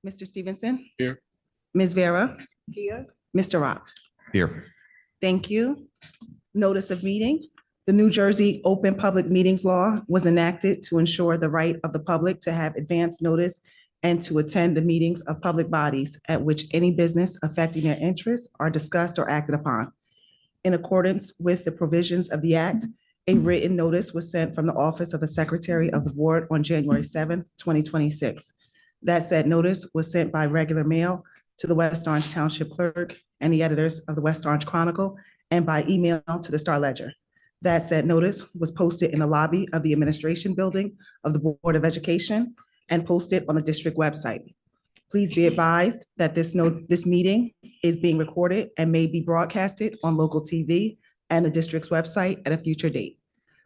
Mr. Stevenson, Here. Ms. Vera, Here. Mr. Rock. Here. Thank you. Notice of meeting. The New Jersey Open Public Meetings Law was enacted to ensure the right of the public to have advance notice and to attend the meetings of public bodies at which any business affecting their interests are discussed or acted upon. In accordance with the provisions of the act, a written notice was sent from the Office of the Secretary of the Board on January 7th, 2026. That said notice was sent by regular mail to the West Orange Township Clerk and the editors of the West Orange Chronicle and by email to the Star Ledger. That said notice was posted in the lobby of the Administration Building of the Board of Education and posted on the district website. Please be advised that this meeting is being recorded and may be broadcasted on local TV and the district's website at a future date.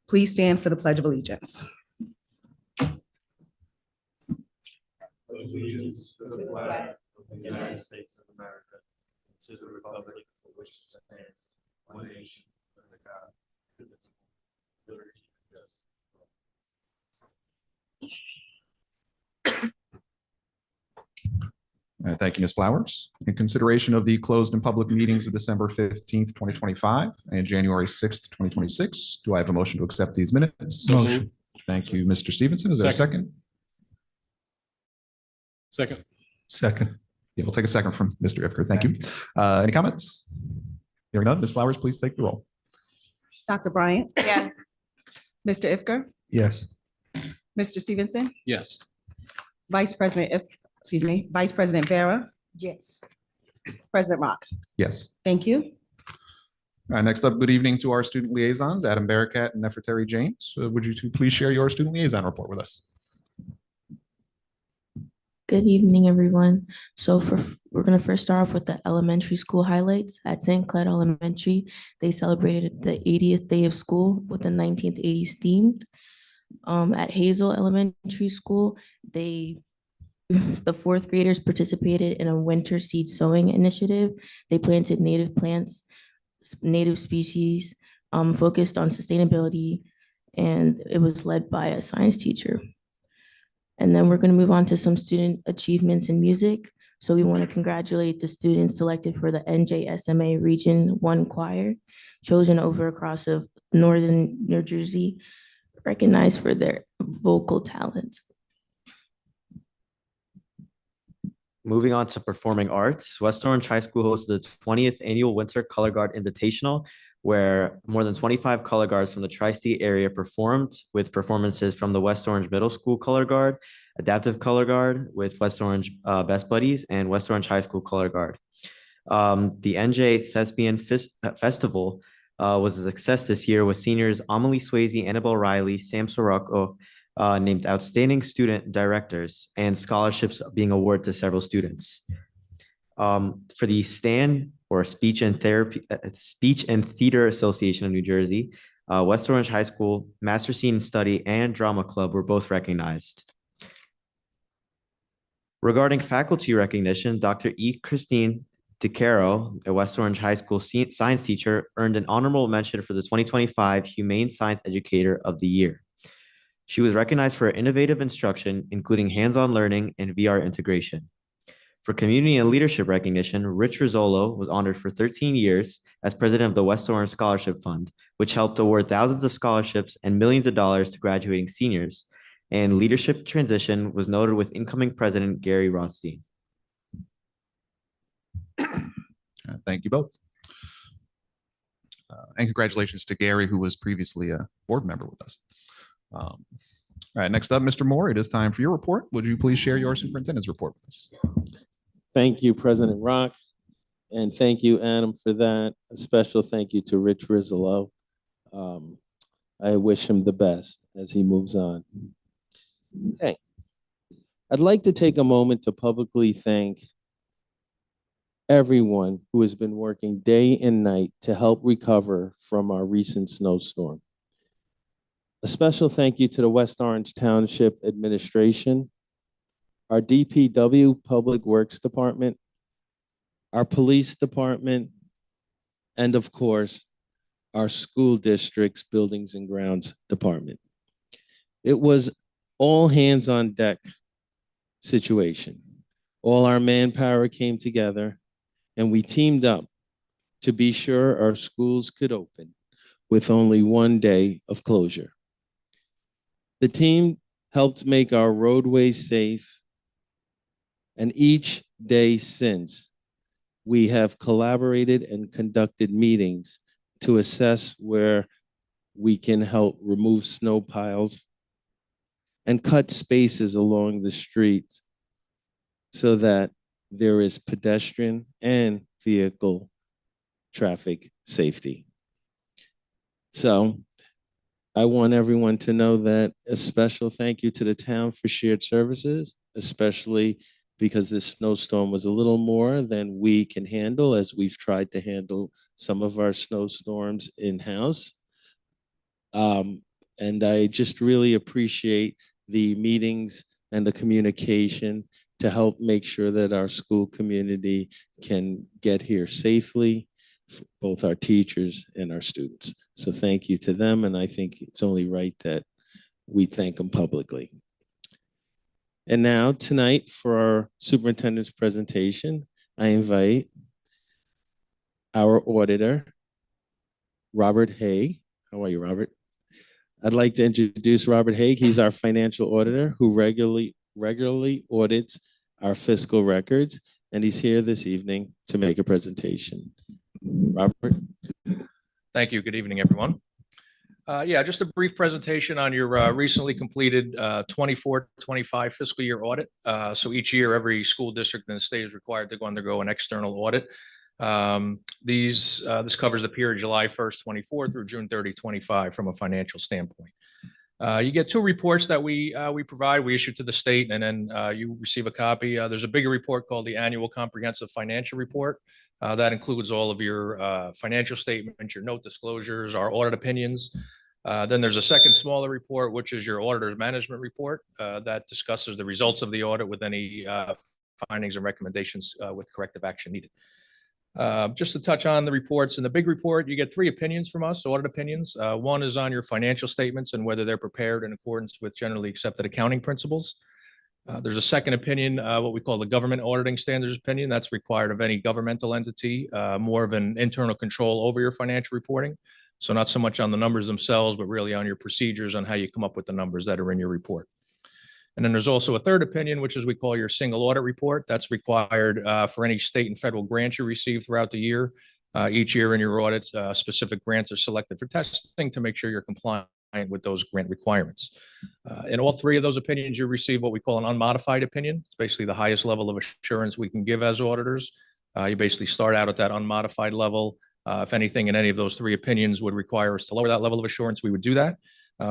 Please stand for the Pledge of Allegiance. Allegiance to the flag of the United States of America, and to the republic for which it stands, one nation, under God, indivisible, with liberty and justice for all. Thank you, Ms. Flowers. In consideration of the closed and public meetings of December 15th, 2025 and January 6th, 2026, do I have a motion to accept these minutes? Motion. Thank you, Mr. Stevenson. Is there a second? Second. Second. Yeah, we'll take a second from Mr. Ifker. Thank you. Any comments? Hearing none, Ms. Flowers, please take the roll. Dr. Bryant, Yes. Mr. Ifker, Yes. Mr. Stevenson, Yes. Vice President Vera, Yes. President Rock. Yes. Thank you. All right, next up, good evening to our student liaisons, Adam Barakat and Nefertari James. Would you two please share your student liaison report with us? Good evening, everyone. We're going to first start off with the elementary school highlights. At St. Cloud Elementary, they celebrated the 80th day of school with the 1980s themed. At Hazel Elementary School, the fourth graders participated in a winter seed sowing initiative. They planted native plants, native species, focused on sustainability, and it was led by a science teacher. And then we're going to move on to some student achievements in music. So we want to congratulate the students selected for the NJSMA Region 1 Choir, chosen over across of Northern New Jersey, recognized for their vocal talents. Moving on to performing arts, West Orange High School hosted the 20th Annual Winter Color Guard Invitational, where more than 25 color guards from the Tri-State area performed, with performances from the West Orange Middle School Color Guard, Adaptive Color Guard with West Orange Best Buddies, and West Orange High School Color Guard. The NJ Thespian Festival was a success this year, with seniors Amelie Swayze, Annabelle Riley, Sam Sirocco named Outstanding Student Directors, and scholarships being awarded to several students. For the STAN, or Speech and Theater Association of New Jersey, West Orange High School, Master Scene Study, and Drama Club were both recognized. Regarding faculty recognition, Dr. E. Christine DeCaro, a West Orange High School science teacher, earned an honorable mention for the 2025 Humane Science Educator of the Year. She was recognized for her innovative instruction, including hands-on learning and VR integration. For community and leadership recognition, Rich Rizzolo was honored for 13 years as president of the West Orange Scholarship Fund, which helped award thousands of scholarships and millions of dollars to graduating seniors. And leadership transition was noted with incoming president Gary Rothstein. Thank you both. And congratulations to Gary, who was previously a board member with us. All right, next up, Mr. Moore, it is time for your report. Would you please share your superintendent's report with us? Thank you, President Rock, and thank you, Adam, for that. A special thank you to Rich Rizzolo. I wish him the best as he moves on. Okay. I'd like to take a moment to publicly thank everyone who has been working day and night to help recover from our recent snowstorm. A special thank you to the West Orange Township Administration, our DPW Public Works Department, our Police Department, and of course, our school district's Buildings and Grounds Department. It was all hands on deck situation. All our manpower came together and we teamed up to be sure our schools could open with only one day of closure. The team helped make our roadways safe, and each day since, we have collaborated and conducted meetings to assess where we can help remove snow piles and cut spaces along the streets so that there is pedestrian and vehicle traffic safety. So I want everyone to know that a special thank you to the town for shared services, especially because this snowstorm was a little more than we can handle, as we've tried to handle some of our snowstorms in-house. And I just really appreciate the meetings and the communication to help make sure that our school community can get here safely, both our teachers and our students. So thank you to them, and I think it's only right that we thank them publicly. And now tonight for our superintendent's presentation, I invite our auditor, Robert Haig. How are you, Robert? I'd like to introduce Robert Haig. He's our financial auditor who regularly audits our fiscal records, and he's here this evening to make a presentation. Robert? Thank you. Good evening, everyone. Yeah, just a brief presentation on your recently completed 24-25 fiscal year audit. So each year, every school district in the state is required to undergo an external audit. This covers the period July 1st, 24 through June 30, 25 from a financial standpoint. You get two reports that we provide, we issue to the state, and then you receive a copy. There's a bigger report called the Annual Comprehensive Financial Report. That includes all of your financial statements, your note disclosures, our audit opinions. Then there's a second smaller report, which is your auditor's management report that discusses the results of the audit with any findings and recommendations with corrective action needed. Just to touch on the reports, in the big report, you get three opinions from us, audit opinions. One is on your financial statements and whether they're prepared in accordance with generally accepted accounting principles. There's a second opinion, what we call the government auditing standards opinion. That's required of any governmental entity, more of an internal control over your financial reporting. So not so much on the numbers themselves, but really on your procedures on how you come up with the numbers that are in your report. And then there's also a third opinion, which is we call your single audit report. That's required for any state and federal grants you receive throughout the year. Each year in your audit, specific grants are selected for testing to make sure you're compliant with those grant requirements. In all three of those opinions, you receive what we call an unmodified opinion. It's basically the highest level of assurance we can give as auditors. You basically start out at that unmodified level. If anything in any of those three opinions would require us to lower that level of assurance, we would do that.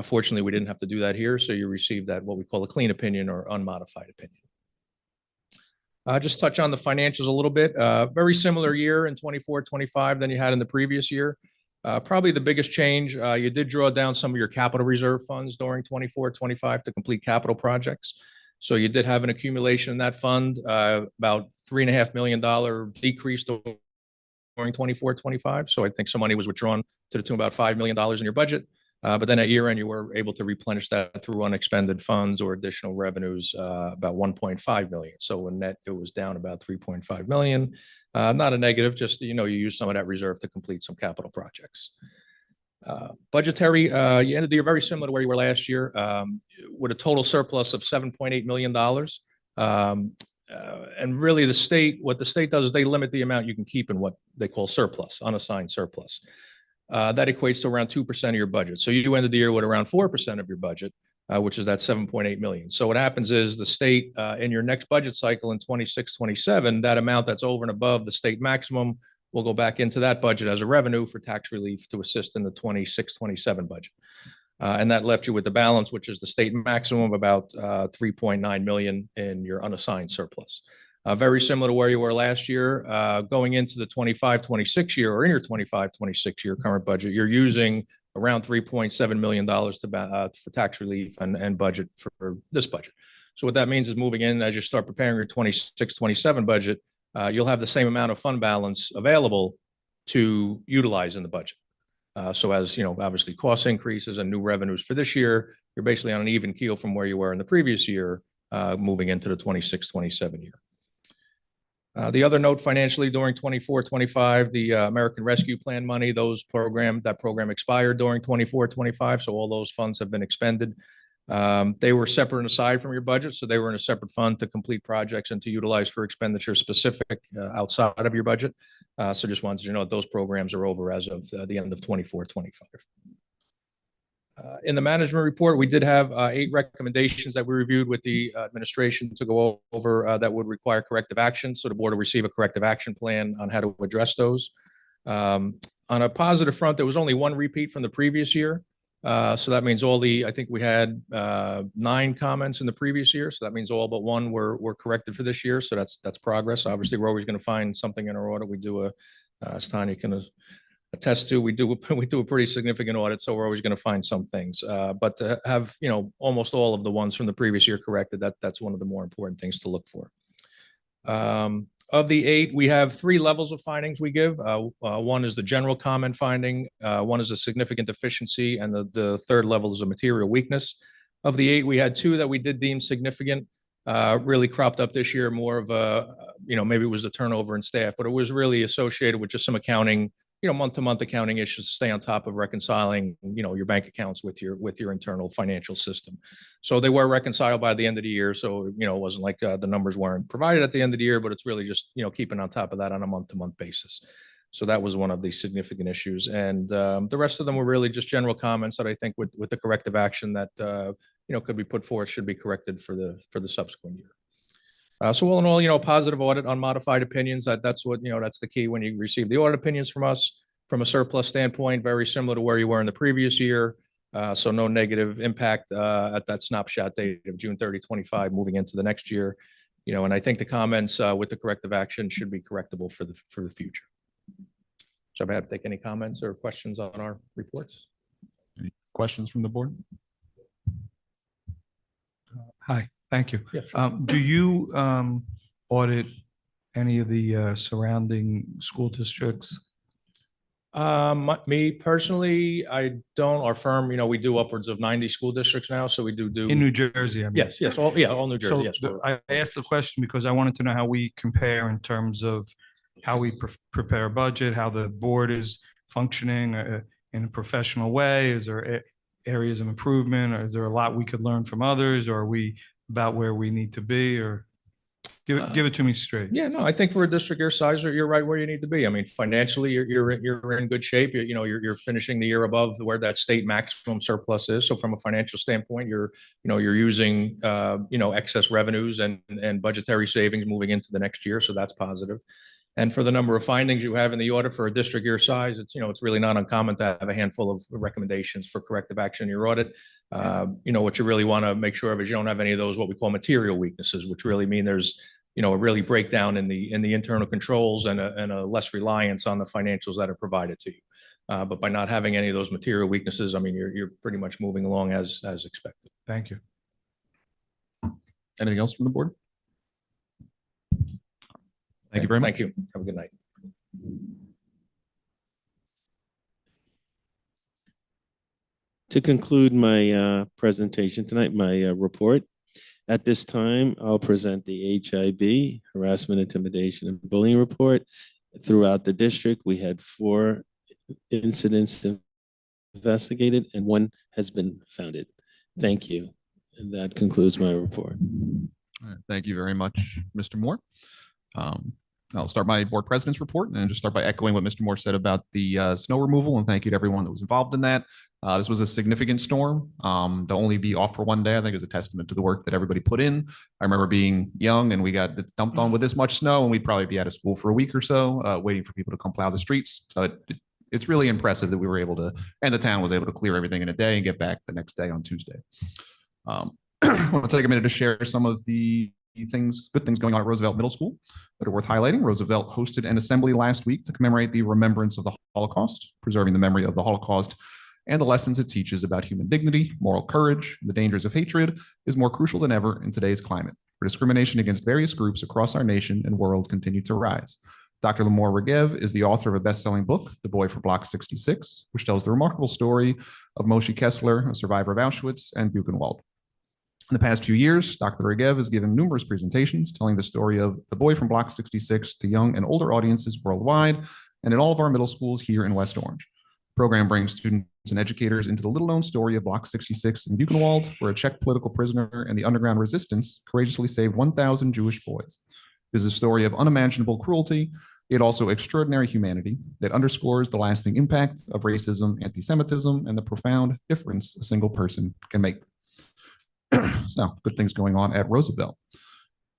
Fortunately, we didn't have to do that here, so you received that what we call a clean opinion or unmodified opinion. Just touch on the financials a little bit. Very similar year in 24-25 than you had in the previous year. Probably the biggest change, you did draw down some of your capital reserve funds during 24-25 to complete capital projects. So you did have an accumulation in that fund, about $3.5 million decrease during 24-25. So I think some money was withdrawn to the tune of about $5 million in your budget. But then at year end, you were able to replenish that through unexpended funds or additional revenues, about 1.5 million. So in net, it was down about 3.5 million. Not a negative, just, you use some of that reserve to complete some capital projects. Budgetary, you ended the year very similar to where you were last year, with a total surplus of $7.8 million. And really what the state does is they limit the amount you can keep in what they call surplus, unassigned surplus. That equates to around 2% of your budget. So you ended the year with around 4% of your budget, which is that 7.8 million. So what happens is the state in your next budget cycle in 26-27, that amount that's over and above the state maximum will go back into that budget as a revenue for tax relief to assist in the 26-27 budget. And that left you with the balance, which is the state maximum of about 3.9 million in your unassigned surplus. Very similar to where you were last year, going into the 25-26 year or in your 25-26 year current budget, you're using around $3.7 million for tax relief and budget for this budget. So what that means is moving in as you start preparing your 26-27 budget, you'll have the same amount of fund balance available to utilize in the budget. So as obviously cost increases and new revenues for this year, you're basically on an even keel from where you were in the previous year, moving into the 26-27 year. The other note financially during 24-25, the American Rescue Plan money, that program expired during 24-25, so all those funds have been expended. They were separate and aside from your budget, so they were in a separate fund to complete projects and to utilize for expenditure specific outside of your budget. So just wanted you to know that those programs are over as of the end of 24-25. In the management report, we did have 8 recommendations that we reviewed with the administration to go over that would require corrective action. So the board will receive a corrective action plan on how to address those. On a positive front, there was only 1 repeat from the previous year. So that means I think we had 9 comments in the previous year. So that means all but 1 were corrected for this year. So that's progress. Obviously, we're always going to find something in our audit. We do as Tanya can attest to, we do a pretty significant audit. So we're always going to find some things. But to have, almost all of the ones from the previous year corrected, that's one of the more important things to look for. Of the 8, we have 3 levels of findings we give. 1 is the general comment finding, 1 is a significant deficiency, and the 3rd level is a material weakness. Of the 8, we had 2 that we did deem significant, really cropped up this year, more of a, maybe it was the turnover in staff, but it was really associated with just some accounting, month-to-month accounting issues to stay on top of reconciling, your bank accounts with your internal financial system. So they were reconciled by the end of the year. So, it wasn't like the numbers weren't provided at the end of the year, but it's really just, keeping on top of that on a month-to-month basis. So that was one of the significant issues. And the rest of them were really just general comments that I think with the corrective action that, could be put forth should be corrected for the subsequent year. So all in all, positive audit on modified opinions, that's what, that's the key when you receive the audit opinions from us. From a surplus standpoint, very similar to where you were in the previous year. So no negative impact at that snapshot date of June 30, 25, moving into the next year. And I think the comments with the corrective action should be correctable for the future. So I have to take any comments or questions on our reports. Any questions from the board? Hi, thank you. Yeah, sure. Do you audit any of the surrounding school districts? Me personally, I don't. Our firm, we do upwards of 90 school districts now, so we do. In New Jersey, I mean. Yes, all New Jersey. So Yes, I asked the question because I wanted to know how we compare in terms of how we prepare a budget, how the board is functioning in a professional way. Is there areas of improvement, or is there a lot we could learn from others, or are we about where we need to be, or give it to me straight? Yeah, no, I think for a district your size, you're right where you need to be. I mean, financially, you're in good shape. You're finishing the year above where that state maximum surplus is. So from a financial standpoint, you're using excess revenues and budgetary savings moving into the next year. So that's positive. And for the number of findings you have in the audit for a district your size, it's really not uncommon to have a handful of recommendations for corrective action in your audit. What you really want to make sure of is you don't have any of those what we call material weaknesses, which really mean there's a really breakdown in the internal controls and a less reliance on the financials that are provided to you. But by not having any of those material weaknesses, I mean you're pretty much moving along as expected. Thank you. Anything else from the board? Thank you very much. Thank you. Have a good night. To conclude my presentation tonight, my report, at this time, I'll present the HIB, Harassment, Intimidation, and Bullying Report. Throughout the district, we had 4 incidents investigated and 1 has been founded. Thank you. And that concludes my report. All right, thank you very much, Mr. Moore. I'll start my board president's report and just start by echoing what Mr. Moore said about the snow removal, and thank you to everyone that was involved in that. This was a significant storm. To only be off for 1 day, I think, is a testament to the work that everybody put in. I remember being young and we got dumped on with this much snow, and we'd probably be out of school for a week or so, waiting for people to come plow the streets. So it's really impressive that we were able to, and the town was able to clear everything in a day and get back the next day on Tuesday. I want to take a minute to share some of the good things going on at Roosevelt Middle School that are worth highlighting. Roosevelt hosted an assembly last week to commemorate the remembrance of the Holocaust, preserving the memory of the Holocaust and the lessons it teaches about human dignity, moral courage, and the dangers of hatred is more crucial than ever in today's climate, where discrimination against various groups across our nation and world continue to rise. Dr. Limor Regev is the author of a best-selling book, The Boy from Block 66, which tells the remarkable story of Moshe Kessler, a survivor of Auschwitz and Buchenwald. In the past few years, Dr. Regev has given numerous presentations telling the story of the boy from Block 66 to young and older audiences worldwide and in all of our middle schools here in West Orange. The program brings students and educators into the little-known story of Block 66 in Buchenwald, where a Czech political prisoner and the underground resistance courageously saved 1,000 Jewish boys. It is a story of unimaginable cruelty, yet also extraordinary humanity that underscores the lasting impact of racism, anti-Semitism, and the profound difference a single person can make. So, good things going on at Roosevelt.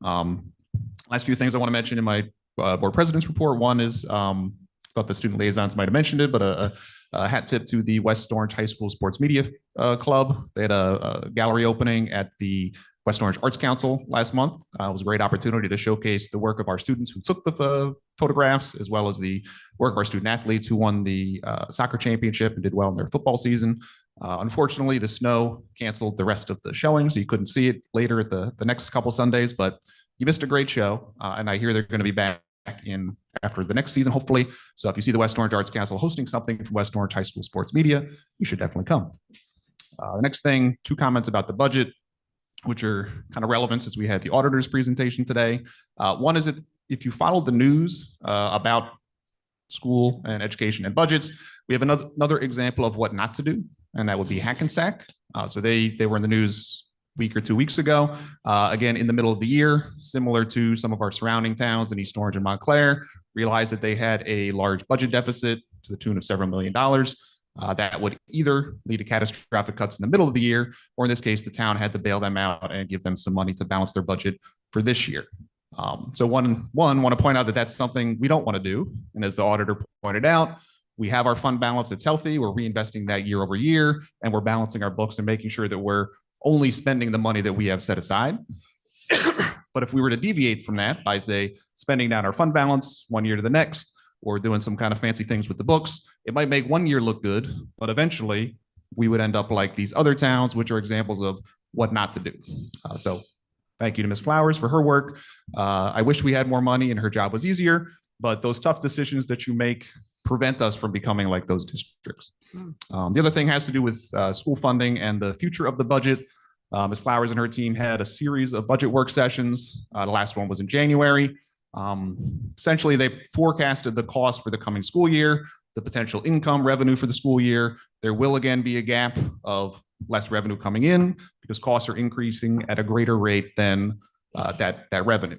Last few things I want to mention in my board president's report. One is, thought the student liaisons might have mentioned it, but a hat tip to the West Orange High School Sports Media Club. They had a gallery opening at the West Orange Arts Council last month. It was a great opportunity to showcase the work of our students who took the photographs, as well as the work of our student athletes who won the soccer championship and did well in their football season. Unfortunately, the snow canceled the rest of the showing, so you couldn't see it later at the next couple Sundays, but you missed a great show. And I hear they're going to be back in after the next season, hopefully. So if you see the West Orange Arts Council hosting something from West Orange High School Sports Media, you should definitely come. The next thing, 2 comments about the budget, which are kind of relevant since we had the auditor's presentation today. One is that if you follow the news about school and education and budgets, we have another example of what not to do, and that would be Hackensack. So they were in the news a week or 2 weeks ago, again, in the middle of the year, similar to some of our surrounding towns in East Orange and Montclair, realized that they had a large budget deficit to the tune of several $1 million. That would either lead to catastrophic cuts in the middle of the year, or in this case, the town had to bail them out and give them some money to balance their budget for this year. So one want to point out that that's something we don't want to do. And as the auditor pointed out, we have our fund balance that's healthy. We're reinvesting that year over year, and we're balancing our books and making sure that we're only spending the money that we have set aside. But if we were to deviate from that by, say, spending down our fund balance one year to the next, or doing some kind of fancy things with the books, it might make one year look good, but eventually we would end up like these other towns, which are examples of what not to do. So thank you to Ms. Flowers for her work. I wish we had more money and her job was easier, but those tough decisions that you make prevent us from becoming like those districts. The other thing has to do with school funding and the future of the budget. Ms. Flowers and her team had a series of budget work sessions. The last one was in January. Essentially, they forecasted the cost for the coming school year, the potential income revenue for the school year. There will again be a gap of less revenue coming in because costs are increasing at a greater rate than that revenue.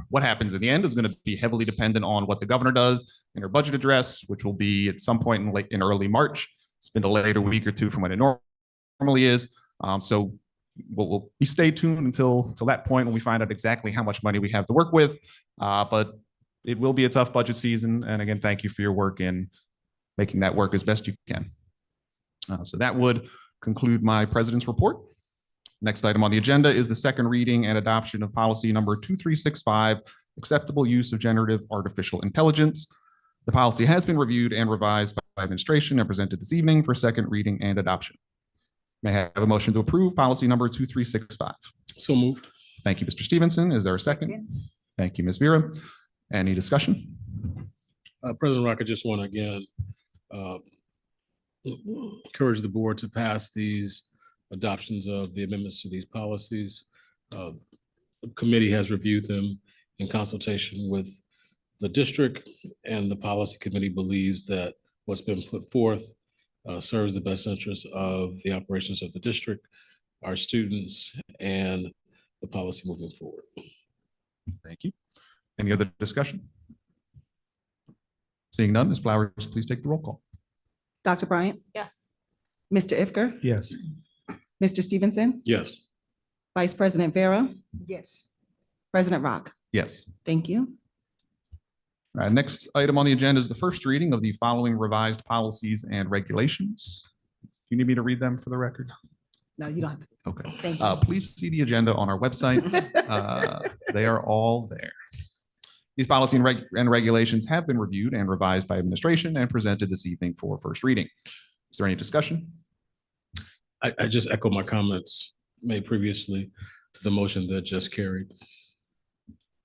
What happens in the end is going to be heavily dependent on what the governor does in her budget address, which will be at some point in early March. It's been delayed a week or two from when it normally is. So we'll be stay tuned until that point when we find out exactly how much money we have to work with. But it will be a tough budget season. And again, thank you for your work in making that work as best you can. So that would conclude my president's report. Next item on the agenda is the second reading and adoption of policy number 2365, acceptable use of generative artificial intelligence. The policy has been reviewed and revised by administration and presented this evening for second reading and adoption. May I have a motion to approve policy number 2365? So moved. Thank you, Mr. Stevenson. Is there a second? Thank you, Ms. Vera. Any discussion? President Rock, I just want to again encourage the board to pass these adoptions of the amendments to these policies. The committee has reviewed them in consultation with the district, and the policy committee believes that what's been put forth serves the best interest of the operations of the district, our students, and the policy moving forward. Thank you. Any other discussion? Seeing none, Ms. Flowers, please take the roll call. Dr. Bryant? Yes. Mr. Ifker? Yes. Mr. Stevenson? Yes. Vice President Vera? Yes. President Rock? Yes. Thank you. All right, next item on the agenda is the first reading of the following revised policies and regulations. Do you need me to read them for the record? No, you don't have to. Okay. Thank you. Please see the agenda on our website. They are all there. These policies and regulations have been reviewed and revised by administration and presented this evening for first reading. Is there any discussion? I just echo my comments made previously to the motion that just carried.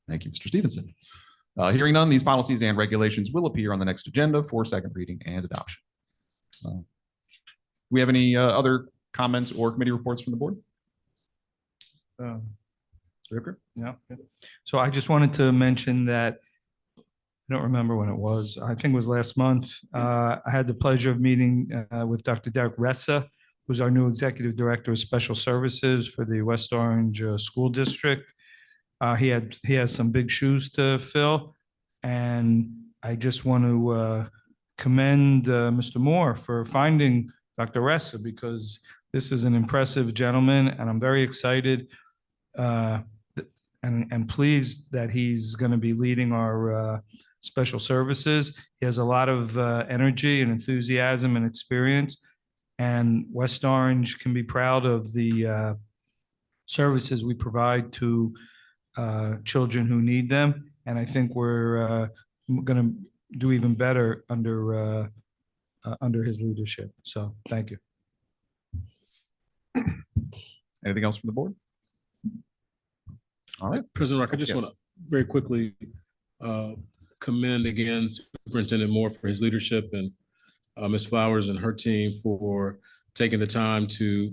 Thank you, Mr. Stevenson. Hearing none, these policies and regulations will appear on the next agenda for second reading and adoption. Do we have any other comments or committee reports from the board? Ripper? Yeah. Yeah. So I just wanted to mention that I don't remember when it was. I think it was last month. I had the pleasure of meeting with Dr. Derek Ressa, who's our new Executive Director of Special Services for the West Orange School District. He has some big shoes to fill, and I just want to commend Mr. Moore for finding Dr. Ressa, because this is an impressive gentleman, and I'm very excited and pleased that he's going to be leading our special services. He has a lot of energy and enthusiasm and experience, and West Orange can be proud of the services we provide to children who need them. And I think we're going to do even better under his leadership. So thank you. Anything else from the board? All right. President Rock, I just Yes. want to very quickly commend again Superintendent Moore for his leadership, and Ms. Flowers and her team for taking the time to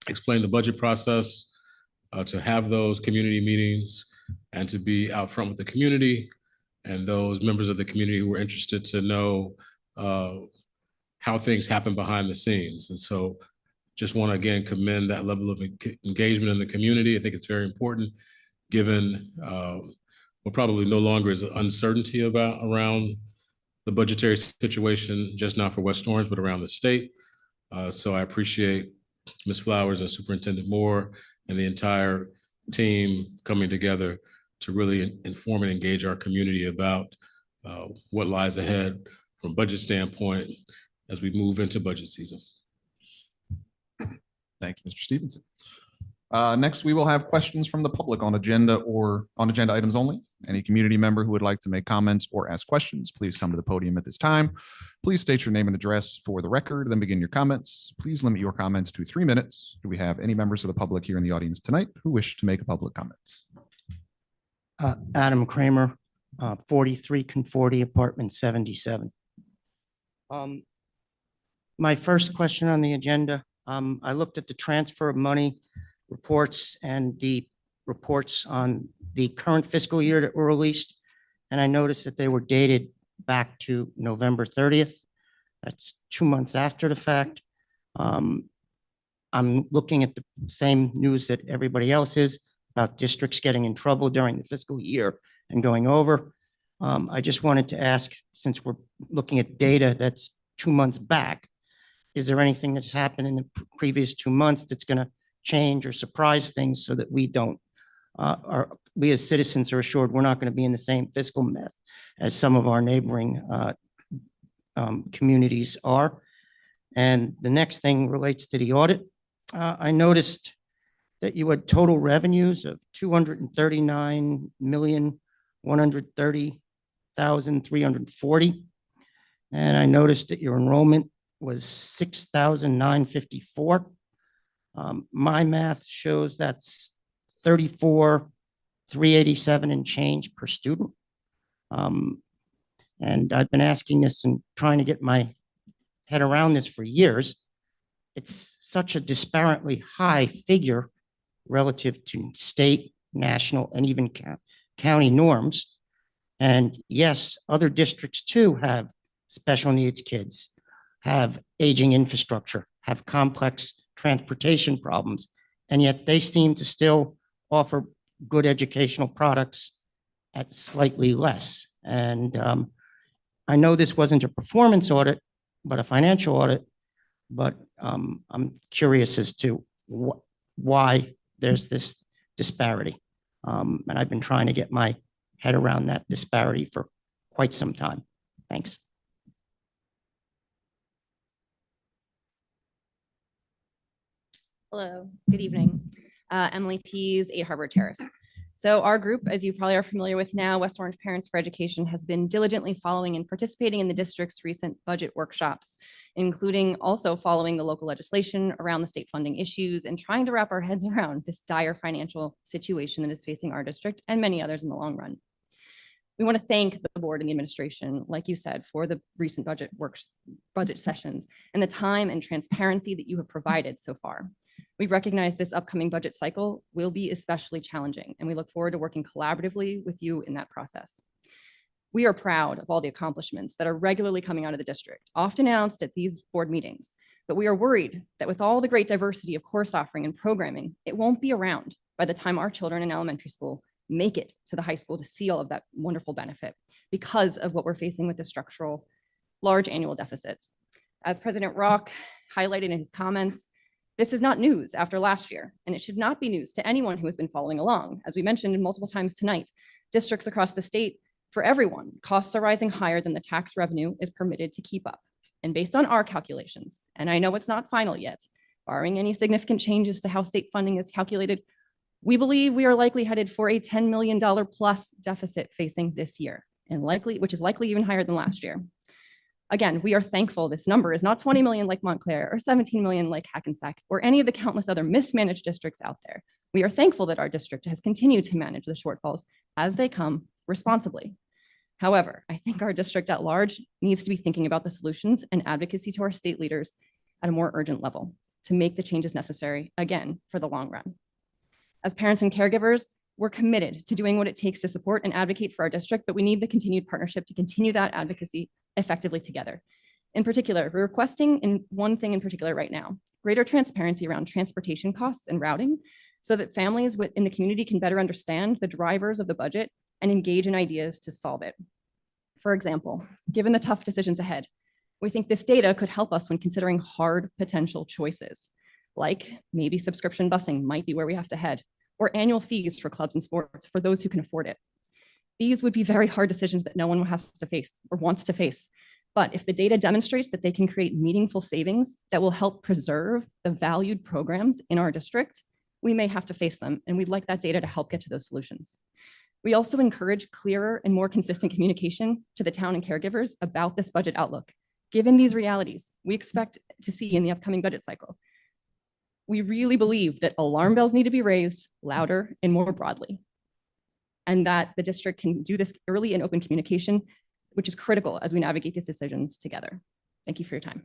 explain the budget process, to have those community meetings, and to be out front with the community and those members of the community who were interested to know how things happen behind the scenes. And so just want to again commend that level of engagement in the community. I think it's very important given what probably no longer is uncertainty around the budgetary situation, just not for West Orange, but around the state. So I appreciate Ms. Flowers and Superintendent Moore and the entire team coming together to really inform and engage our community about what lies ahead from a budget standpoint as we move into budget season. Thank you, Mr. Stevenson. Next, we will have questions from the public on agenda items only. Any community member who would like to make comments or ask questions, please come to the podium at this time. Please state your name and address for the record, then begin your comments. Please limit your comments to 3 minutes. Do we have any members of the public here in the audience tonight who wish to make a public comments? Adam Kramer, 43 Conforti, apartment 77. My first question on the agenda, I looked at the transfer of money reports and the reports on the current fiscal year that were released, and I noticed that they were dated back to November 30th. That's 2 months after the fact. I'm looking at the same news that everybody else is about districts getting in trouble during the fiscal year and going over. I just wanted to ask, since we're looking at data that's 2 months back, is there anything that's happened in the previous 2 months that's going to change or surprise things so that we don't, we as citizens are assured we're not going to be in the same fiscal mess as some of our neighboring communities are? And the next thing relates to the audit. I noticed that you had total revenues of $239,130,340. And I noticed that your enrollment was 6,954. My math shows that's 34,387 and change per student. And I've been asking this and trying to get my head around this for years. It's such a disparately high figure relative to state, national, and even county norms. And yes, other districts too have special needs kids, have aging infrastructure, have complex transportation problems, and yet they seem to still offer good educational products at slightly less. And I know this wasn't a performance audit, but a financial audit, but I'm curious as to why there's this disparity. And I've been trying to get my head around that disparity for quite some time. Thanks. Hello, good evening. Emily Pease, 8 Harbor Terrace. So our group, as you probably are familiar with now, West Orange Parents for Education, has been diligently following and participating in the district's recent budget workshops, including also following the local legislation around the state funding issues and trying to wrap our heads around this dire financial situation that is facing our district and many others in the long run. We want to thank the board and the administration, like you said, for the recent budget sessions and the time and transparency that you have provided so far. We recognize this upcoming budget cycle will be especially challenging, and we look forward to working collaboratively with you in that process. We are proud of all the accomplishments that are regularly coming out of the district, often announced at these board meetings, but we are worried that with all the great diversity of course offering and programming, it won't be around by the time our children in elementary school make it to the high school to see all of that wonderful benefit because of what we're facing with the structural large annual deficits. As President Rock highlighted in his comments, this is not news after last year, and it should not be news to anyone who has been following along. As we mentioned multiple times tonight, districts across the state, for everyone, costs are rising higher than the tax revenue is permitted to keep up. And based on our calculations, and I know it's not final yet, barring any significant changes to how state funding is calculated, we believe we are likely headed for a $10 million plus deficit facing this year, and which is likely even higher than last year. Again, we are thankful this number is not 20 million like Montclair or 17 million like Hackensack or any of the countless other mismanaged districts out there. We are thankful that our district has continued to manage the shortfalls as they come responsibly. However, I think our district at large needs to be thinking about the solutions and advocacy to our state leaders at a more urgent level to make the changes necessary, again, for the long run. As parents and caregivers, we're committed to doing what it takes to support and advocate for our district, but we need the continued partnership to continue that advocacy effectively together. In particular, we're requesting in one thing in particular right now, greater transparency around transportation costs and routing so that families in the community can better understand the drivers of the budget and engage in ideas to solve it. For example, given the tough decisions ahead, we think this data could help us when considering hard potential choices, like maybe subscription busing might be where we have to head, or annual fees for clubs and sports for those who can afford it. These would be very hard decisions that no one has to face or wants to face. But if the data demonstrates that they can create meaningful savings that will help preserve the valued programs in our district, we may have to face them, and we'd like that data to help get to those solutions. We also encourage clearer and more consistent communication to the town and caregivers about this budget outlook. Given these realities, we expect to see in the upcoming budget cycle, we really believe that alarm bells need to be raised louder and more broadly, and that the district can do this early and open communication, which is critical as we navigate these decisions together. Thank you for your time.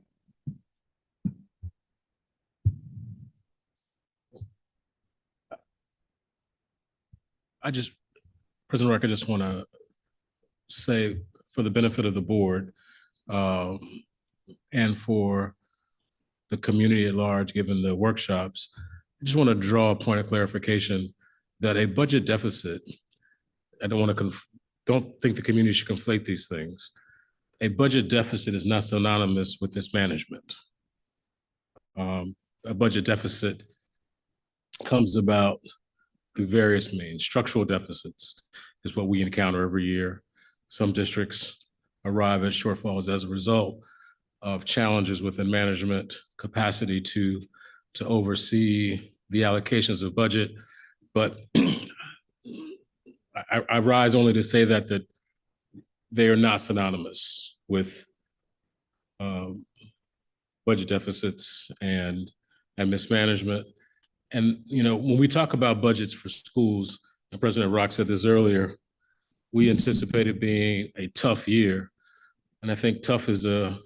President Rock, I just want to say for the benefit of the board and for the community at large, given the workshops, I just want to draw a point of clarification that a budget deficit, I don't think the community should conflate these things. A budget deficit is not synonymous with mismanagement. A budget deficit comes about through various means. Structural deficits is what we encounter every year. Some districts arrive at shortfalls as a result of challenges within management capacity to oversee the allocations of budget. But I rise only to say that they are not synonymous with budget deficits and mismanagement. And when we talk about budgets for schools, and President Rock said this earlier, we anticipated being a tough year. And I think tough is a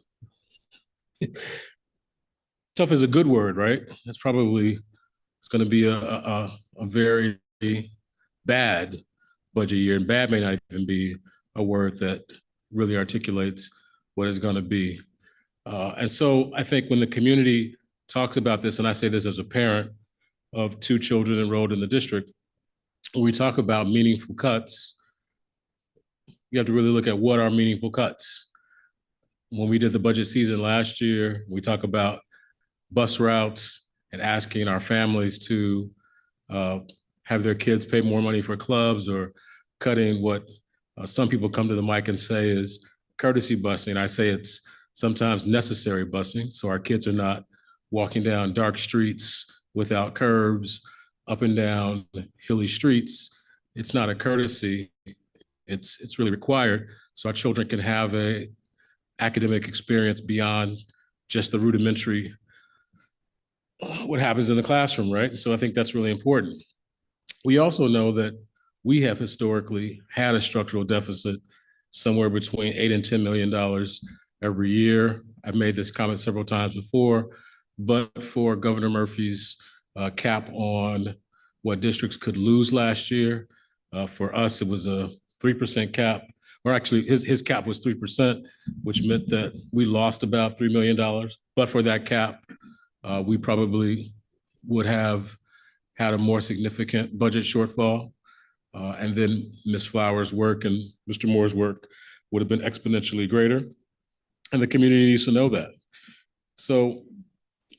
good word, right? It's going to be a very bad budget year, and bad may not even be a word that really articulates what it's going to be. And so I think when the community talks about this, and I say this as a parent of 2 children enrolled in the district, when we talk about meaningful cuts, you have to really look at what are meaningful cuts. When we did the budget season last year, we talk about bus routes and asking our families to have their kids pay more money for clubs, or cutting what some people come to the mic and say is courtesy busing. I say it's sometimes necessary busing, so our kids are not walking down dark streets without curbs, up and down hilly streets. It's not a courtesy, it's really required, so our children can have a academic experience beyond just the rudimentary, what happens in the classroom, right? So I think that's really important. We also know that we have historically had a structural deficit somewhere between $8 and $10 million every year. I've made this comment several times before, but for Governor Murphy's cap on what districts could lose last year, for us, it was a 3% cap, or actually his cap was 3%, which meant that we lost about $3 million. But for that cap, we probably would have had a more significant budget shortfall. And then Ms. Flowers' work and Mr. Moore's work would have been exponentially greater. And the community needs to know that. So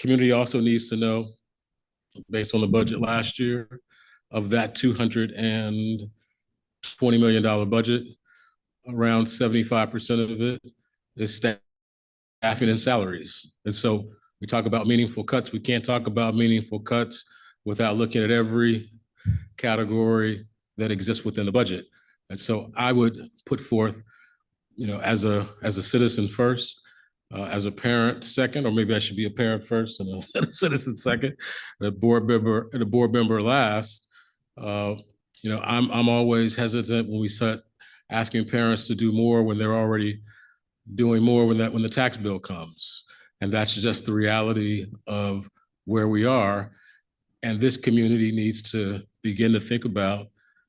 community also needs to know, based on the budget last year, of that $220 million budget, around 75% of it is staffing and salaries. And so we talk about meaningful cuts. We can't talk about meaningful cuts without looking at every category that exists within the budget. And so I would put forth, as a citizen first, as a parent second, or maybe I should be a parent first and a citizen second, and a board member last. I'm always hesitant when we start asking parents to do more when they're already doing more when the tax bill comes. And that's just the reality of where we are. And this community needs to begin to think about,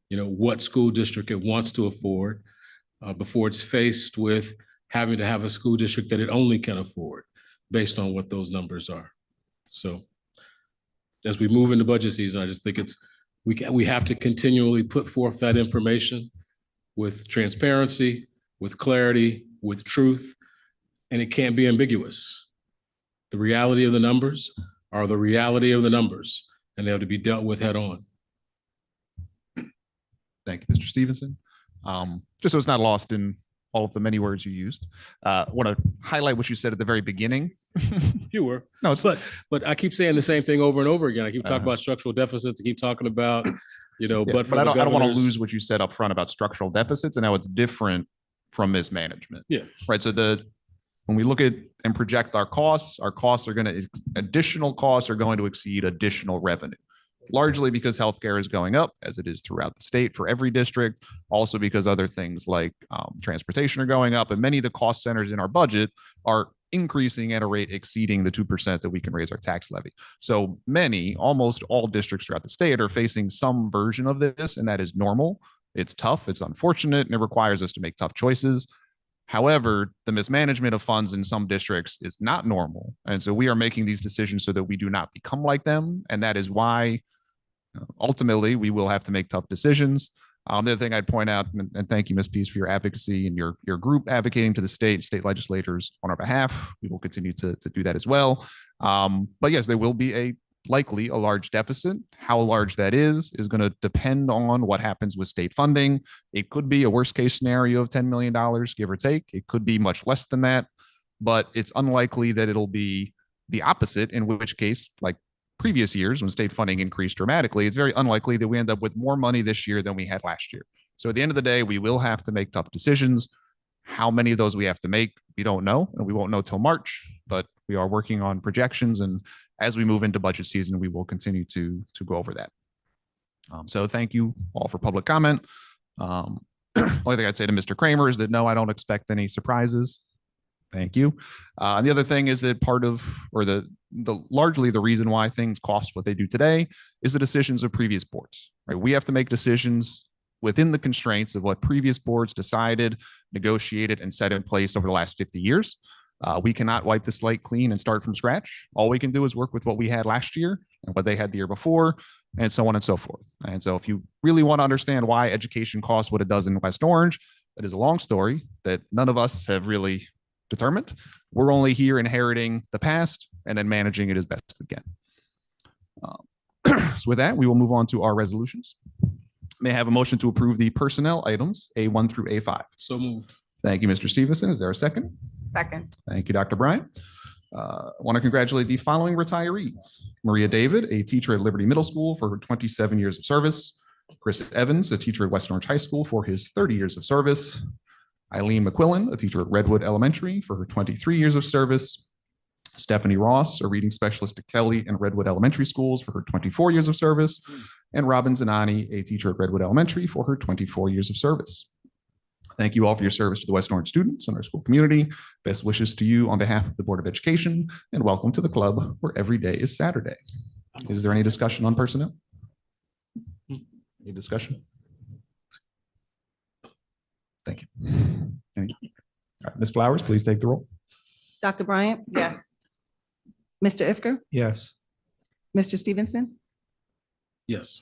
what school district it wants to afford before it's faced with having to have a school district that it only can afford based on what those numbers are. So as we move into budget season, I just think we have to continually put forth that information with transparency, with clarity, with truth, and it can't be ambiguous. The reality of the numbers are the reality of the numbers, and they have to be dealt with head on. Thank you, Mr. Stevenson. Just so it's not lost in all of the many words you used, I want to highlight what you said at the very beginning. You were. No, it's but I keep saying the same thing over and over again. I keep talking about structural deficits. I keep talking about, but I don't want to lose what you said up front about structural deficits and how it's different from mismanagement. Yeah. Right. So when we look at and project our costs are going to additional costs are going to exceed additional revenue. Largely because healthcare is going up, as it is throughout the state for every district. Also because other things like transportation are going up, and many of the cost centers in our budget are increasing at a rate exceeding the 2% that we can raise our tax levy. So almost all districts throughout the state are facing some version of this, and that is normal. It's tough, it's unfortunate, and it requires us to make tough choices. However, the mismanagement of funds in some districts is not normal. And so we are making these decisions so that we do not become like them. And that is why ultimately we will have to make tough decisions. The other thing I'd point out, and thank you, Ms. Pease, for your advocacy and your group advocating to the state legislators on our behalf. We will continue to do that as well. But yes, there will be likely a large deficit. How large that is going to depend on what happens with state funding. It could be a worst case scenario of $10 million, give or take. It could be much less than that, but it's unlikely that it'll be the opposite, in which case, like previous years when state funding increased dramatically, it's very unlikely that we end up with more money this year than we had last year. So at the end of the day, we will have to make tough decisions. How many of those we have to make, we don't know, and we won't know till March, but we are working on projections. And as we move into budget season, we will continue to go over that. So thank you all for public comment. Only thing I'd say to Mr. Kramer is that no, I don't expect any surprises. Thank you. And the other thing is that largely the reason why things cost what they do today is the decisions of previous boards, right? We have to make decisions within the constraints of what previous boards decided, negotiated, and set in place over the last 50 years. We cannot wipe the slate clean and start from scratch. All we can do is work with what we had last year and what they had the year before, and so on and so forth. And so if you really want to understand why education costs what it does in West Orange, it is a long story that none of us have really determined. We're only here inheriting the past and then managing it as best we can. So with that, we will move on to our resolutions. May I have a motion to approve the personnel items A1 through A5? So moved. Thank you, Mr. Stevenson. Is there a second? Second. Thank you, Dr. Bryant. I want to congratulate the following retirees. Maria David, a teacher at Liberty Middle School for her 27 years of service. Chris Evans, a teacher at West Orange High School for his 30 years of service. Eileen McQuillan, a teacher at Redwood Elementary for her 23 years of service. Stephanie Ross, a reading specialist at Kelly and Redwood Elementary Schools for her 24 years of service. and Robin Zanani, a teacher at Redwood Elementary, for her 24 years of service. Thank you all for your service to the West Orange students and our school community. Best wishes to you on behalf of the Board of Education, and welcome to the club where every day is Saturday. Is there any discussion on personnel? Any discussion? Thank you. All right, Ms. Flowers, please take the roll. Dr. Bryant? Yes. Mr. Ifker? Yes. Mr. Stevenson? Yes.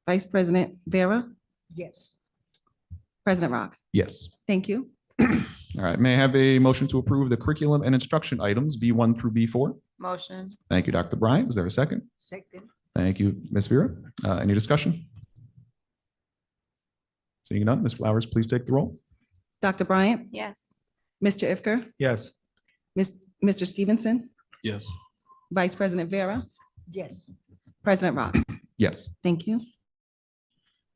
Vice President Vera? Yes. President Rock? Yes. Thank you. All right, may I have a motion to approve the curriculum and instruction items B1 through B4? Motion. Thank you, Dr. Bryant. Is there a second? Second. Thank you, Ms. Vera. Any discussion? Seeing none, Ms. Flowers, please take the roll. Dr. Bryant? Yes. Mr. Ifker? Yes. Mr. Stevenson? Yes. Vice President Vera? Yes. President Rock? Yes. Thank you.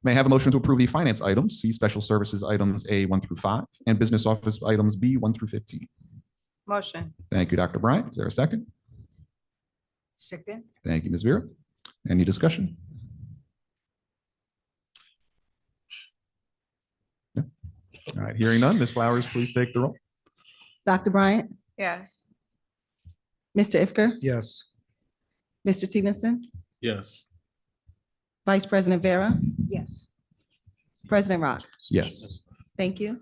May I have a motion to approve the finance items, C special services items A1 through 5, and business office items B1 through 15? Motion. Thank you, Dr. Bryant. Is there a second? Second. Thank you, Ms. Vera. Any discussion? No? All right, hearing none, Ms. Flowers, please take the roll. Dr. Bryant? Yes. Mr. Ifker? Yes. Mr. Stevenson? Yes. Vice President Vera? Yes. President Rock? Yes. Thank you.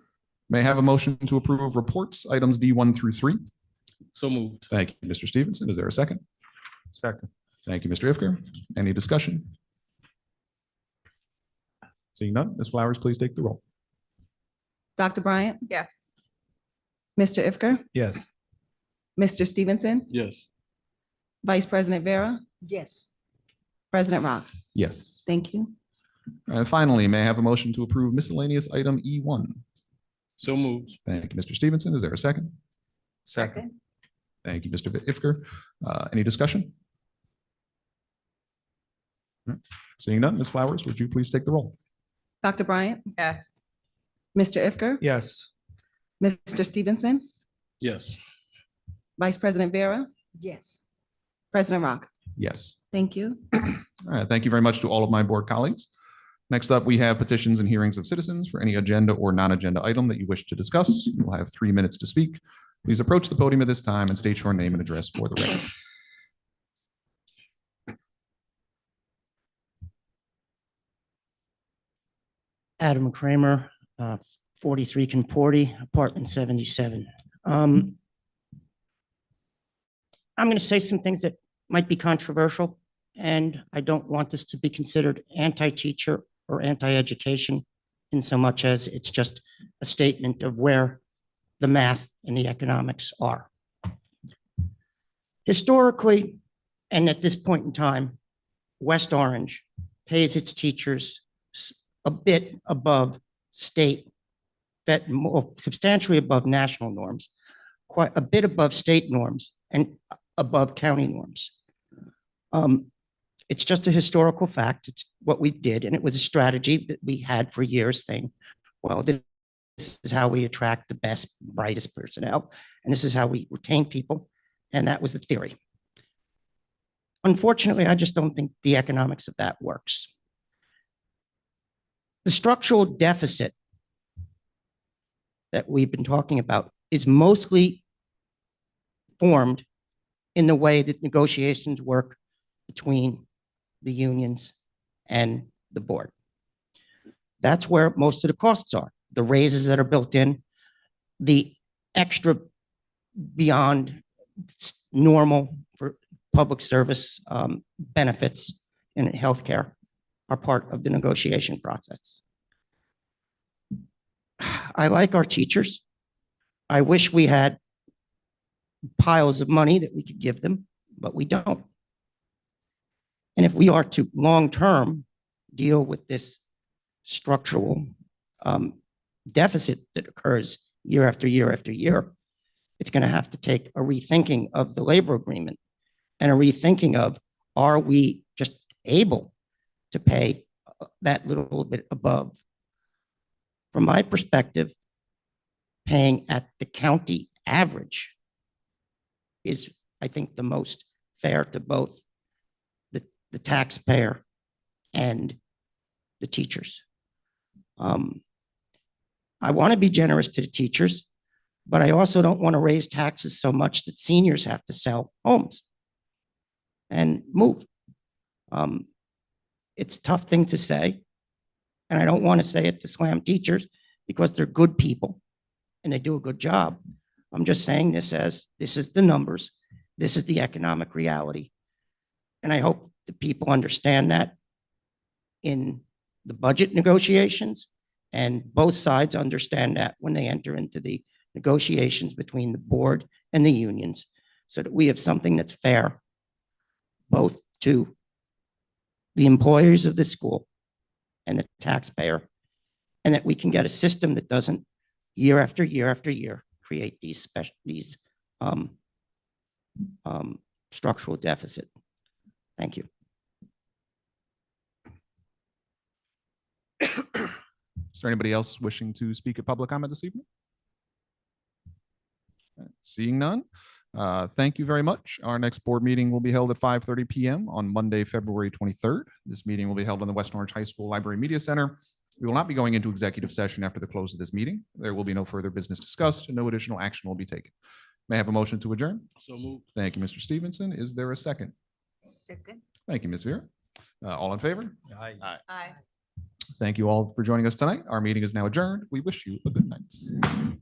May I have a motion to approve reports, items D1 through 3? So moved. Thank you, Mr. Stevenson. Is there a second? Second. Thank you, Mr. Ifker. Any discussion? Seeing none, Ms. Flowers, please take the roll. Dr. Bryant? Yes. Mr. Ifker? Yes. Mr. Stevenson? Yes. Vice President Vera? Yes. President Rock? Yes. Thank you. And finally, may I have a motion to approve miscellaneous item E1? So moved. Thank you, Mr. Stevenson. Is there a second? Second. Thank you, Mr. Ifker. Any discussion? Seeing none, Ms. Flowers, would you please take the roll? Dr. Bryant? Yes. Mr. Ifker? Yes. Mr. Stevenson? Yes. Vice President Vera? Yes. President Rock? Yes. Thank you. All right. Thank you very much to all of my board colleagues. Next up, we have petitions and hearings of citizens for any agenda or non-agenda item that you wish to discuss. You'll have 3 minutes to speak. Please approach the podium at this time and state your name and address for the record. Adam Kramer, 43 Conporti, apartment 77. I'm going to say some things that might be controversial, and I don't want this to be considered anti-teacher or anti-education in so much as it's just a statement of where the math and the economics are. Historically, and at this point in time, West Orange pays its teachers a bit above state, substantially above national norms, quite a bit above state norms, and above county norms. It's just a historical fact. It's what we did, and it was a strategy that we had for years saying, well, this is how we attract the best, brightest personnel, and this is how we retain people, and that was the theory. Unfortunately, I just don't think the economics of that works. The structural deficit that we've been talking about is mostly formed in the way that negotiations work between the unions and the board. That's where most of the costs are. The raises that are built in, the extra beyond normal for public service benefits in healthcare are part of the negotiation process. I like our teachers. I wish we had piles of money that we could give them, but we don't. And if we are to long-term deal with this structural deficit that occurs year after year after year, it's going to have to take a rethinking of the labor agreement and a rethinking of, are we just able to pay that little bit above? From my perspective, paying at the county average is, I think, the most fair to both the taxpayer and the teachers. I want to be generous to the teachers, but I also don't want to raise taxes so much that seniors have to sell homes and move. It's a tough thing to say, and I don't want to say it to slam teachers because they're good people and they do a good job. I'm just saying this as this is the numbers. This is the economic reality. And I hope the people understand that in the budget negotiations, and both sides understand that when they enter into the negotiations between the board and the unions, so that we have something that's fair, both to the employers of the school and the taxpayer, and that we can get a system that doesn't year after year after year create these structural deficit. Thank you. Is there anybody else wishing to speak at public comment this evening? Seeing none, thank you very much. Our next board meeting will be held at 5:30 p.m. on Monday, February 23rd. This meeting will be held in the West Orange High School Library Media Center. We will not be going into executive session after the close of this meeting. There will be no further business discussed and no additional action will be taken. May I have a motion to adjourn? So moved. Thank you, Mr. Stevenson. Is there a second? Second. Thank you, Ms. Vera. All in favor? Aye. Thank you all for joining us tonight. Our meeting is now adjourned. We wish you a good night.